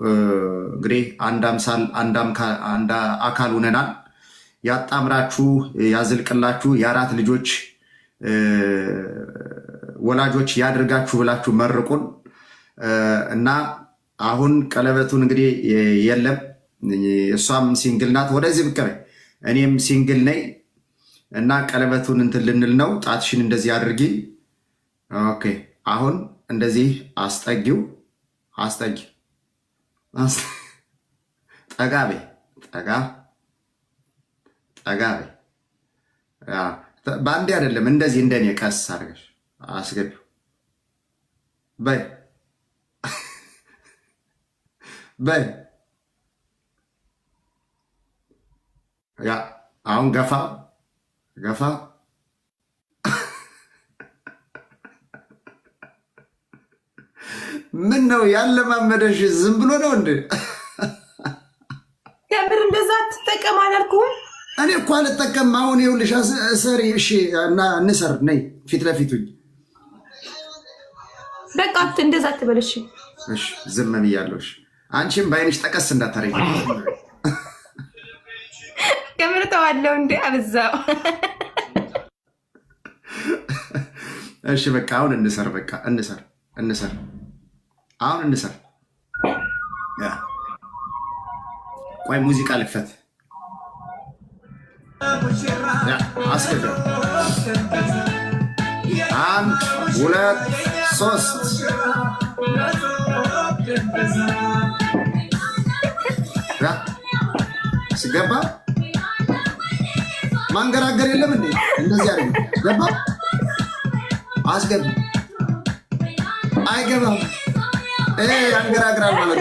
እንግዲህ አንድ አካል ሆነናል። ያጣምራችሁ ያዝልቅላችሁ የአራት ልጆች ወላጆች ያድርጋችሁ ብላችሁ መርቁን እና አሁን ቀለበቱን እንግዲህ የለም እሷም ሲንግል ናት። ወደዚህ ብቀር እኔም ሲንግል ነኝ እና ቀለበቱን እንትን ልንል ነው። ጣትሽን እንደዚህ አድርጊ። ኦኬ አሁን እንደዚህ አስጠጊው። አስጠጊ ጠጋቤ ጠጋቤ በአንዴ አይደለም፣ እንደዚህ እንደኔ ቀስ አድርገሽ አስገቢው። በይ በይ ያ አሁን ገፋ ገፋ ምን ነው ያለማመደሽ? ዝም ብሎ ነው እንዴ? ከምር እንደዛ ትጠቀም አላልኩም? እኔ እኮ አልጠቀም። አሁን ይኸውልሽ ሰሪ እሺ፣ እና እንሰር ነይ ፊት ለፊቱኝ። በቃ እንደዛ ትበልሽ። እሺ ዝም ብያለሁ። እሺ አንቺም በአይንሽ ጠቀስ እንዳታረጊ። ከምር ተዋለው እንዴ? አብዛው። እሺ በቃ አሁን እንሰር። በቃ እንሰር አሁን እንሰር። ቆይ ሙዚቃ ልክፈት። አስገቢ። 1 2 3 ሲገባ ማንገራገር የለም እንዴ? እንደዚህ አይደለም። ገባ አስገቢ። አይገባም። አንገራግራል ማለት